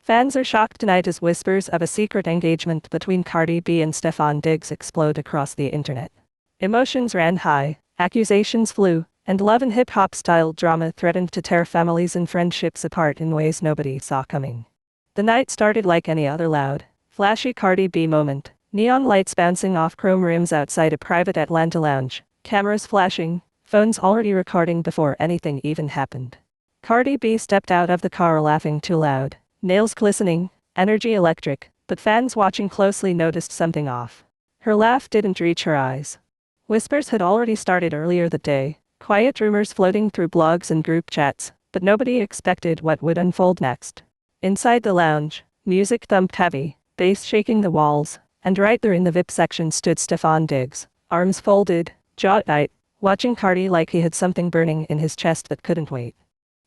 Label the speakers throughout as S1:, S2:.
S1: Fans are shocked tonight as whispers of a secret engagement between Cardi B and Stefon Diggs explode across the internet. Emotions ran high, accusations flew, and love and hip-hop style drama threatened to tear families and friendships apart in ways nobody saw coming. The night started like any other loud, flashy Cardi B moment, neon lights bouncing off chrome rims outside a private Atlanta lounge, cameras flashing, phones already recording before anything even happened. Cardi B stepped out of the car laughing too loud, nails glistening, energy electric, but fans watching closely noticed something off. Her laugh didn't reach her eyes. Whispers had already started earlier that day, quiet rumors floating through blogs and group chats, but nobody expected what would unfold next. Inside the lounge, music thumped heavy, bass shaking the walls, and right there in the VIP section stood Stefon Diggs, arms folded, jaw tight, watching Cardi like he had something burning in his chest that couldn't wait.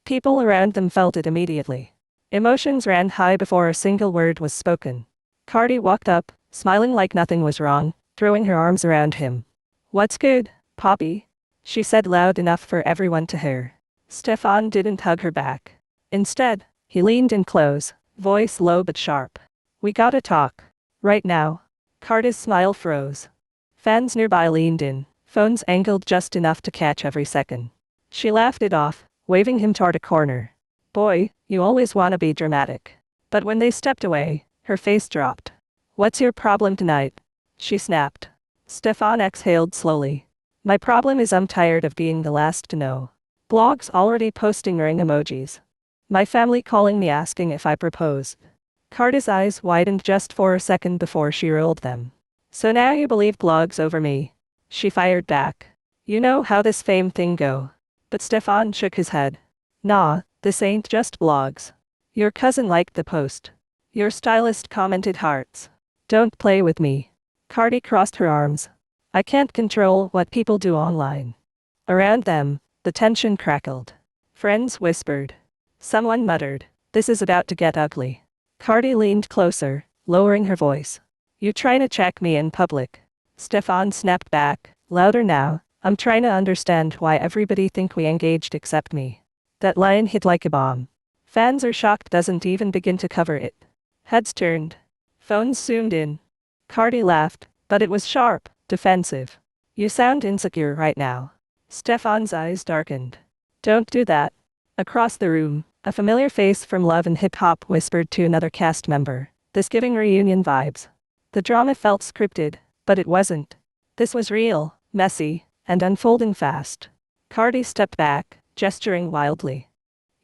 S1: People around them felt it immediately. Emotions ran high before a single word was spoken. Cardi walked up, smiling like nothing was wrong, throwing her arms around him. "What's good, Poppy?" she said loud enough for everyone to hear. Stefon didn't hug her back. Instead, he leaned in close, voice low but sharp. "We gotta talk. Right now." Cardi's smile froze. Fans nearby leaned in, phones angled just enough to catch every second. She laughed it off, waving him toward a corner. "Boy, you always wanna be dramatic." But when they stepped away, her face dropped. "What's your problem tonight?" she snapped. Stefon exhaled slowly. "My problem is I'm tired of being the last to know. Blogs already posting ring emojis. My family calling me asking if I propose." Cardi's eyes widened just for a second before she rolled them. "So now you believe blogs over me?" she fired back. "You know how this fame thing go." But Stefon shook his head. "Nah, this ain't just blogs. Your cousin liked the post. Your stylist commented hearts. Don't play with me." Cardi crossed her arms. "I can't control what people do online." Around them, the tension crackled. Friends whispered. Someone muttered, "This is about to get ugly." Cardi leaned closer, lowering her voice. "You trying to check me in public?" Stefon snapped back, louder now. "I'm trying to understand why everybody think we engaged except me." That line hit like a bomb. Fans are shocked doesn't even begin to cover it. Heads turned. Phones zoomed in. Cardi laughed, but it was sharp, defensive. "You sound insecure right now." Stefon's eyes darkened. "Don't do that." Across the room, a familiar face from Love and Hip Hop whispered to another cast member, "This giving reunion vibes." The drama felt scripted, but it wasn't. This was real, messy, and unfolding fast. Cardi stepped back, gesturing wildly.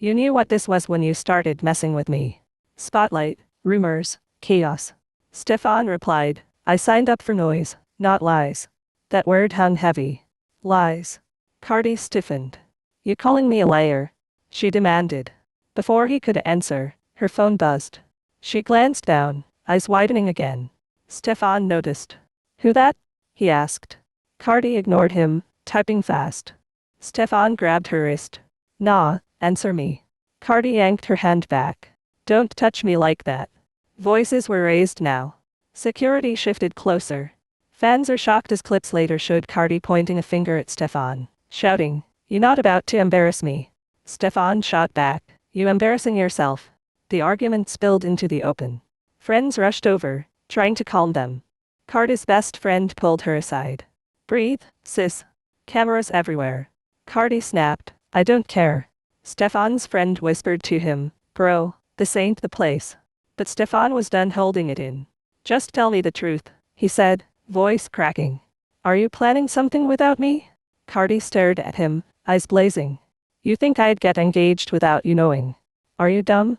S1: "You knew what this was when you started messing with me." Spotlight, rumors, chaos. Stefon replied, "I signed up for noise, not lies." That word hung heavy. Lies. Cardi stiffened. "You calling me a liar?" she demanded. Before he could answer, her phone buzzed. She glanced down, eyes widening again. Stefon noticed. "Who that?" he asked. Cardi ignored him, typing fast. Stefon grabbed her wrist. "Nah, answer me." Cardi yanked her hand back. "Don't touch me like that." Voices were raised now. Security shifted closer. Fans are shocked as clips later showed Cardi pointing a finger at Stefon, shouting, "You're not about to embarrass me." Stefon shot back, "You embarrassing yourself." The argument spilled into the open. Friends rushed over, trying to calm them. Cardi's best friend pulled her aside. "Breathe, sis. Cameras everywhere." Cardi snapped, "I don't care." Stefon's friend whispered to him, "Bro, this ain't the place." But Stefon was done holding it in. "Just tell me the truth," he said, voice cracking. "Are you planning something without me?" Cardi stared at him, eyes blazing. "You think I'd get engaged without you knowing? Are you dumb?"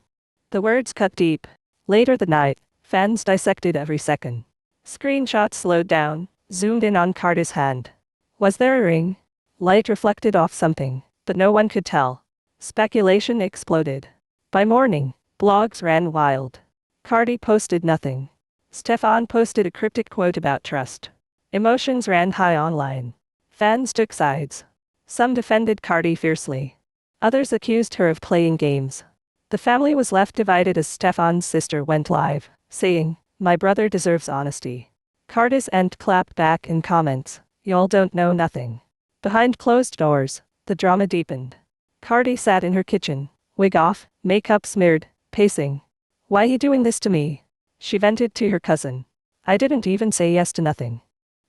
S1: The words cut deep. Later that night, fans dissected every second. Screenshots slowed down, zoomed in on Cardi's hand. Was there a ring? Light reflected off something, but no one could tell. Speculation exploded. By morning, blogs ran wild. Cardi posted nothing. Stefon posted a cryptic quote about trust. Emotions ran high online. Fans took sides. Some defended Cardi fiercely. Others accused her of playing games. The family was left divided as Stefon's sister went live, saying, "My brother deserves honesty." Cardi's aunt clapped back in comments, "Y'all don't know nothing." Behind closed doors, the drama deepened. Cardi sat in her kitchen, wig off, makeup smeared, pacing. Why he doing this to me? She vented to her cousin. I didn't even say yes to nothing.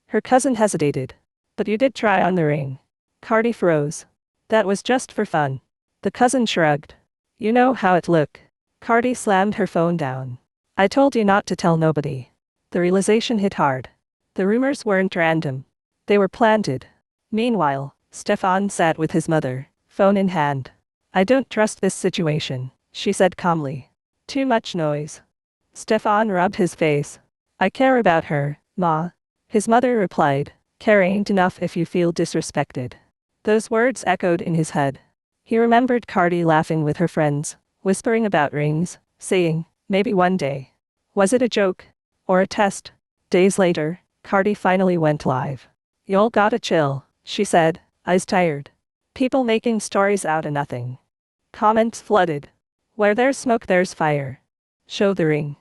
S1: Her cousin hesitated. But you did try on the ring. Cardi froze. That was just for fun. The cousin shrugged. You know how it look. Cardi slammed her phone down. I told you not to tell nobody. The realization hit hard. The rumors weren't random. They were planted. Meanwhile, Stefon sat with his mother, phone in hand. I don't trust this situation, she said calmly. Too much noise. Stefon rubbed his face. I care about her, Ma. His mother replied, care ain't enough if you feel disrespected. Those words echoed in his head. He remembered Cardi laughing with her friends, whispering about rings, saying, maybe one day. Was it a joke? Or a test? Days later, Cardi finally went live. Y'all gotta chill, she said, eyes tired. People making stories out of nothing. Comments flooded. Where there's smoke there's fire. Show the ring.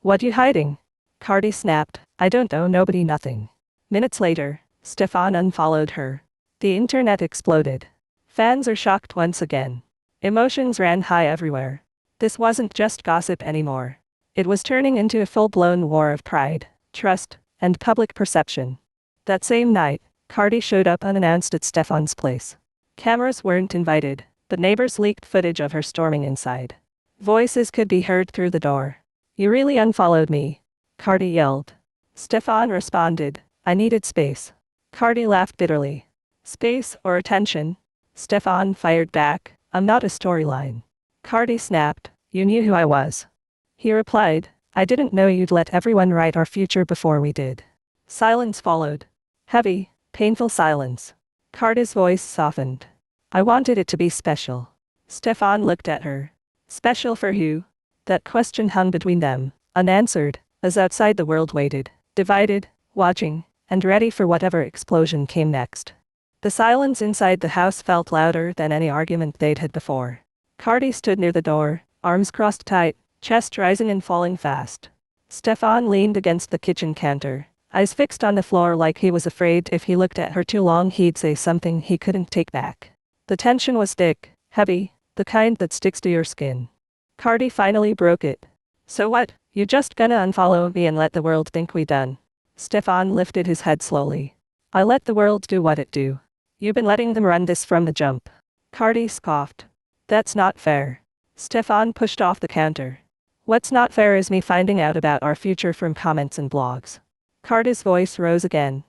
S1: What you hiding? Cardi snapped, I don't owe nobody nothing. Minutes later, Stefon unfollowed her. The internet exploded. Fans are shocked once again. Emotions ran high everywhere. This wasn't just gossip anymore. It was turning into a full-blown war of pride, trust, and public perception. That same night, Cardi showed up unannounced at Stefon's place. Cameras weren't invited, but neighbors leaked footage of her storming inside. Voices could be heard through the door. You really unfollowed me? Cardi yelled. Stefon responded, I needed space. Cardi laughed bitterly. Space or attention? Stefon fired back, I'm not a storyline. Cardi snapped, you knew who I was. He replied, I didn't know you'd let everyone write our future before we did. Silence followed. Heavy, painful silence. Cardi's voice softened. I wanted it to be special. Stefon looked at her. Special for who? That question hung between them, unanswered, as outside the world waited, divided, watching, and ready for whatever explosion came next. The silence inside the house felt louder than any argument they'd had before. Cardi stood near the door, arms crossed tight, chest rising and falling fast. Stefon leaned against the kitchen counter, eyes fixed on the floor like he was afraid if he looked at her too long he'd say something he couldn't take back. The tension was thick, heavy, the kind that sticks to your skin. Cardi finally broke it. So what, you just gonna unfollow me and let the world think we done? Stefon lifted his head slowly. I let the world do what it do. You've been letting them run this from the jump. Cardi scoffed. That's not fair. Stefon pushed off the counter. What's not fair is me finding out about our future from comments and blogs. Cardi's voice rose again.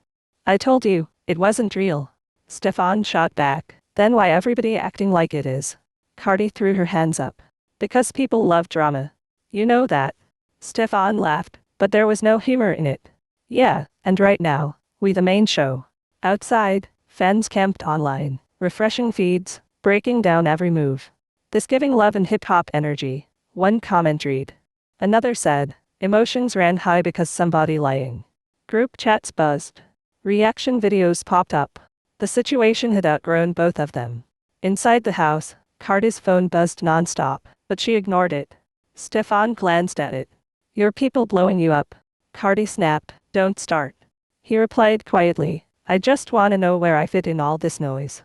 S1: I told you, it wasn't real. Stefon shot back. Then why everybody acting like it is? Cardi threw her hands up. Because people love drama. You know that. Stefon laughed, but there was no humor in it. Yeah, and right now, we the main show. Outside, fans camped online, refreshing feeds, breaking down every move. This giving love and hip-hop energy, one comment read. Another said, emotions ran high because somebody lying. Group chats buzzed. Reaction videos popped up. The situation had outgrown both of them. Inside the house, Cardi's phone buzzed nonstop, but she ignored it. Stefon glanced at it. Your people blowing you up. Cardi snapped, don't start. He replied quietly, I just wanna know where I fit in all this noise.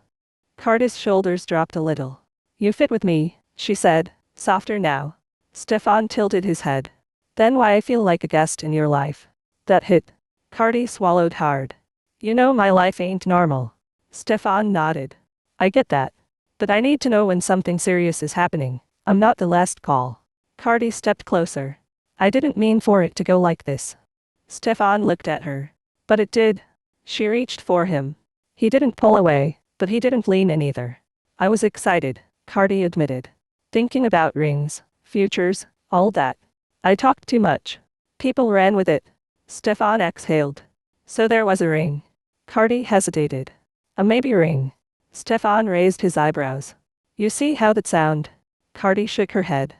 S1: Cardi's shoulders dropped a little. You fit with me, she said, softer now. Stefon tilted his head. Then why I feel like a guest in your life? That hit. Cardi swallowed hard. You know my life ain't normal. Stefon nodded. I get that. But I need to know when something serious is happening. I'm not the last call. Cardi stepped closer. I didn't mean for it to go like this. Stefon looked at her. But it did. She reached for him. He didn't pull away, but he didn't lean in either. I was excited, Cardi admitted. Thinking about rings, futures, all that. I talked too much. People ran with it. Stefon exhaled. So there was a ring. Cardi hesitated. A maybe ring. Stefon raised his eyebrows. You see how that sound? Cardi shook her head.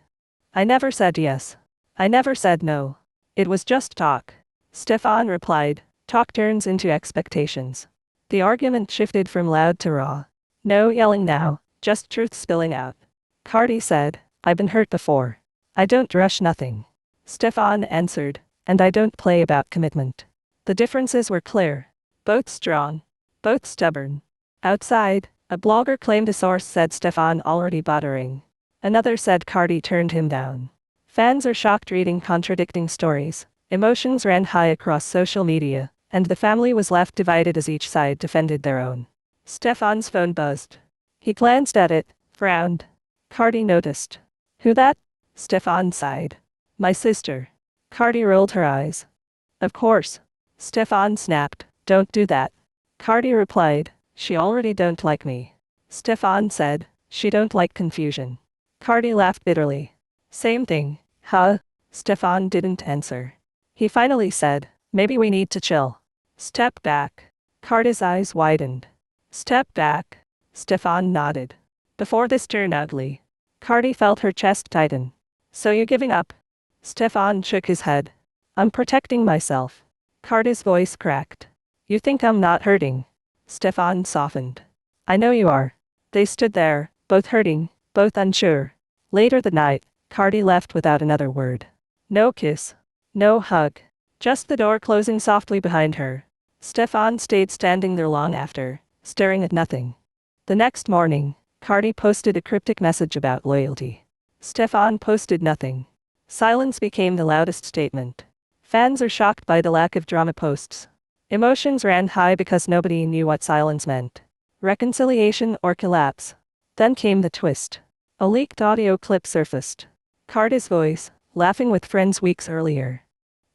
S1: I never said yes. I never said no. It was just talk. Stefon replied, talk turns into expectations. The argument shifted from loud to raw. No yelling now, just truth spilling out. Cardi said, I've been hurt before. I don't rush nothing. Stefon answered, and I don't play about commitment. The differences were clear. Both strong. Both stubborn. Outside, a blogger claimed a source said Stefon already bought a ring. Another said Cardi turned him down. Fans are shocked reading contradicting stories. Emotions ran high across social media, and the family was left divided as each side defended their own. Stefon's phone buzzed. He glanced at it, frowned. Cardi noticed. Who that? Stefon sighed. My sister. Cardi rolled her eyes. Of course. Stefon snapped. Don't do that. Cardi replied. She already don't like me. Stefon said. She don't like confusion. Cardi laughed bitterly. Same thing, huh? Stefon didn't answer. He finally said, maybe we need to chill. Step back. Cardi's eyes widened. Step back. Stefon nodded. Before this turned ugly. Cardi felt her chest tighten. So you giving up? Stefon shook his head. I'm protecting myself. Cardi's voice cracked. You think I'm not hurting? Stefon softened. I know you are. They stood there, both hurting, both unsure. Later that night, Cardi left without another word. No kiss. No hug. Just the door closing softly behind her. Stefon stayed standing there long after, staring at nothing. The next morning, Cardi posted a cryptic message about loyalty. Stefon posted nothing. Silence became the loudest statement. Fans are shocked by the lack of drama posts. Emotions ran high because nobody knew what silence meant. Reconciliation or collapse. Then came the twist. A leaked audio clip surfaced. Cardi's voice, laughing with friends weeks earlier.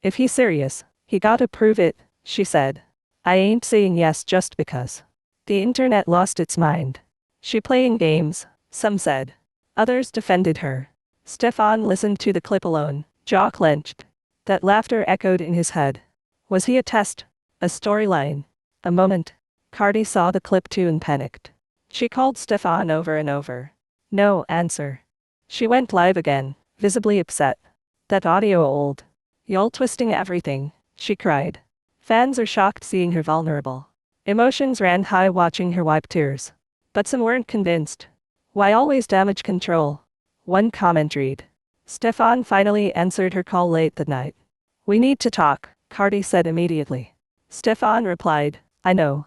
S1: If he's serious, he gotta prove it, she said. I ain't saying yes just because. The internet lost its mind. She playing games, some said. Others defended her. Stefon listened to the clip alone, jaw clenched. That laughter echoed in his head. Was he a test? A storyline? A moment? Cardi saw the clip too and panicked. She called Stefon over and over. No answer. She went live again, visibly upset. That audio old. Y'all twisting everything, she cried. Fans are shocked seeing her vulnerable. Emotions ran high watching her wipe tears. But some weren't convinced. Why always damage control? One comment read. Stefon finally answered her call late that night. We need to talk, Cardi said immediately. Stefon replied, I know.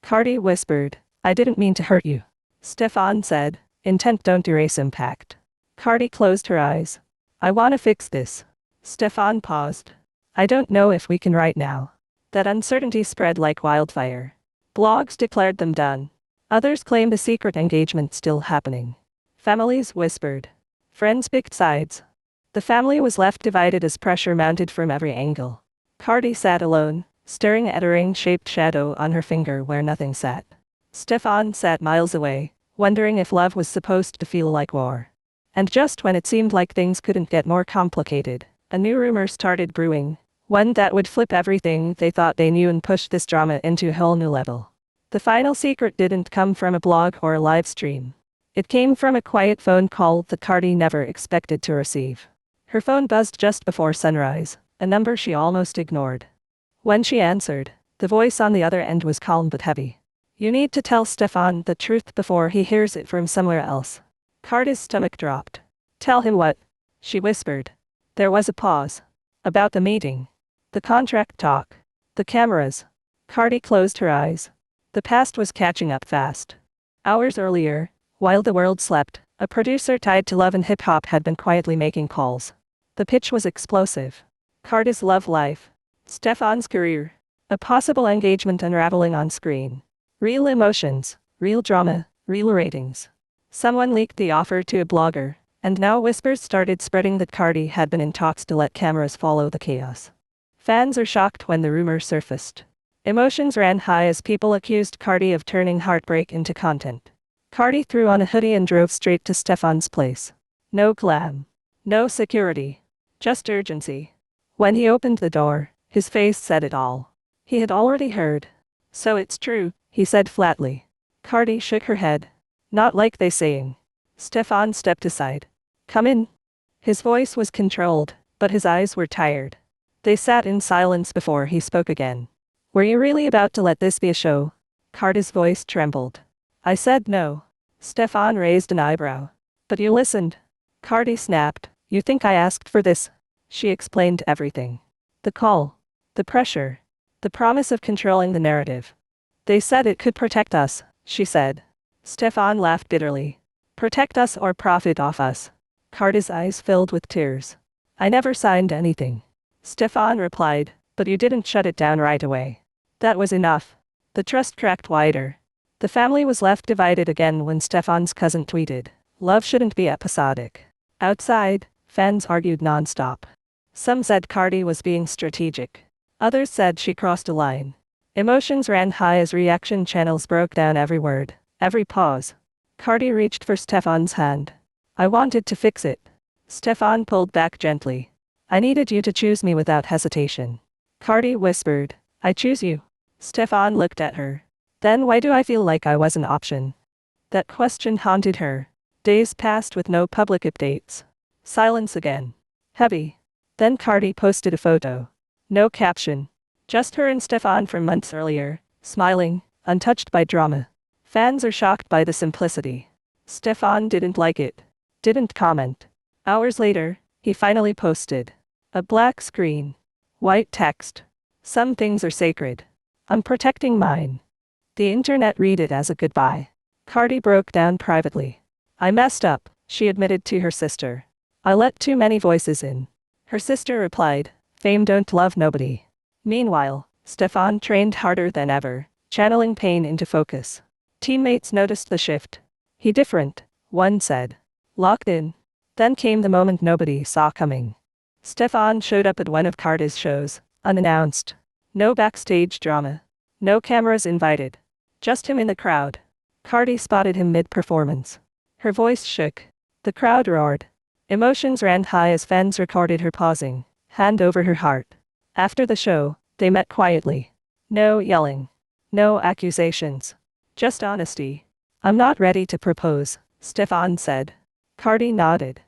S1: Cardi whispered, I didn't mean to hurt you. Stefon said, intent don't erase impact. Cardi closed her eyes. I wanna fix this. Stefon paused. I don't know if we can right now. That uncertainty spread like wildfire. Blogs declared them done. Others claimed a secret engagement still happening. Families whispered. Friends picked sides. The family was left divided as pressure mounted from every angle. Cardi sat alone, staring at a ring-shaped shadow on her finger where nothing sat. Stefon sat miles away, wondering if love was supposed to feel like war. And just when it seemed like things couldn't get more complicated, a new rumor started brewing, one that would flip everything they thought they knew and push this drama into a whole new level. The final secret didn't come from a blog or a live stream. It came from a quiet phone call that Cardi never expected to receive. Her phone buzzed just before sunrise, a number she almost ignored. When she answered, the voice on the other end was calm but heavy. You need to tell Stefon the truth before he hears it from somewhere else. Cardi's stomach dropped. Tell him what? She whispered. There was a pause. About the meeting. The contract talk. The cameras. Cardi closed her eyes. The past was catching up fast. Hours earlier, while the world slept, a producer tied to Love and Hip Hop had been quietly making calls. The pitch was explosive. Cardi's love life. Stefon's career. A possible engagement unraveling on screen. Real emotions, real drama, real ratings. Someone leaked the offer to a blogger, and now whispers started spreading that Cardi had been in talks to let cameras follow the chaos. Fans are shocked when the rumor surfaced. Emotions ran high as people accused Cardi of turning heartbreak into content. Cardi threw on a hoodie and drove straight to Stefon's place. No glam. No security. Just urgency. When he opened the door, his face said it all. He had already heard. So it's true, he said flatly. Cardi shook her head. Not like they saying. Stefon stepped aside. Come in. His voice was controlled, but his eyes were tired. They sat in silence before he spoke again. Were you really about to let this be a show? Cardi's voice trembled. I said no. Stefon raised an eyebrow. But you listened. Cardi snapped. You think I asked for this? She explained everything. The call. The pressure. The promise of controlling the narrative. They said it could protect us, she said. Stefon laughed bitterly. Protect us or profit off us. Cardi's eyes filled with tears. I never signed anything. Stefon replied, but you didn't shut it down right away. That was enough. The trust cracked wider. The family was left divided again when Stefon's cousin tweeted, "Love shouldn't be episodic." Outside, fans argued nonstop. Some said Cardi was being strategic. Others said she crossed a line. Emotions ran high as reaction channels broke down every word, every pause. Cardi reached for Stefon's hand. "I wanted to fix it." Stefon pulled back gently. "I needed you to choose me without hesitation." Cardi whispered, "I choose you." Stefon looked at her. "Then why do I feel like I was an option?" That question haunted her. Days passed with no public updates. Silence again. Heavy. Then Cardi posted a photo. No caption. Just her and Stefon from months earlier, smiling, untouched by drama. Fans are shocked by the simplicity. Stefon didn't like it. Didn't comment. Hours later, he finally posted. A black screen. White text. "Some things are sacred. I'm protecting mine." The internet read it as a goodbye. Cardi broke down privately. "I messed up," she admitted to her sister. "I let too many voices in." Her sister replied, "Fame don't love nobody." Meanwhile, Stefon trained harder than ever, channeling pain into focus. Teammates noticed the shift. "He different," one said. "Locked in." Then came the moment nobody saw coming. Stefon showed up at one of Cardi's shows, unannounced. No backstage drama. No cameras invited. Just him in the crowd. Cardi spotted him mid-performance. Her voice shook. The crowd roared. Emotions ran high as fans recorded her pausing, hand over her heart. After the show, they met quietly. No yelling. No accusations. Just honesty. "I'm not ready to propose," Stefon said. Cardi nodded.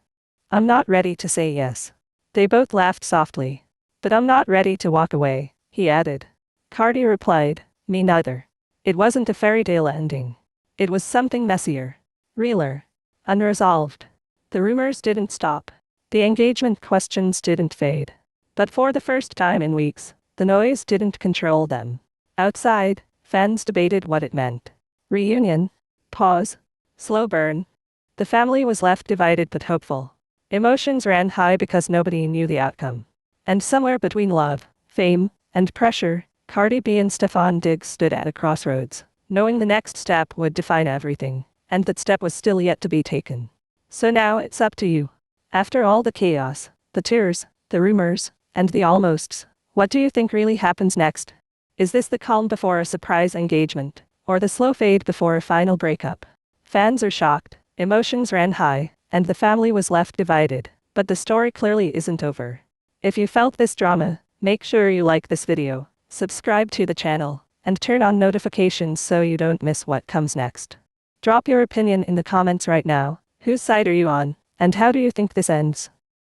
S1: "I'm not ready to say yes." They both laughed softly. "But I'm not ready to walk away," he added. Cardi replied, "Me neither." It wasn't a fairy tale ending. It was something messier. Realer. Unresolved. The rumors didn't stop. The engagement questions didn't fade. But for the first time in weeks, the noise didn't control them. Outside, fans debated what it meant. Reunion? Pause? Slow burn? The family was left divided but hopeful. Emotions ran high because nobody knew the outcome. And somewhere between love, fame, and pressure, Cardi B and Stefon Diggs stood at a crossroads, knowing the next step would define everything, and that step was still yet to be taken. So now it's up to you. After all the chaos, the tears, the rumors, and the almosts, what do you think really happens next? Is this the calm before a surprise engagement, or the slow fade before a final breakup? Fans are shocked, emotions ran high, and the family was left divided, but the story clearly isn't over. If you felt this drama, make sure you like this video, subscribe to the channel, and turn on notifications so you don't miss what comes next. Drop your opinion in the comments right now. Whose side are you on, and how do you think this ends?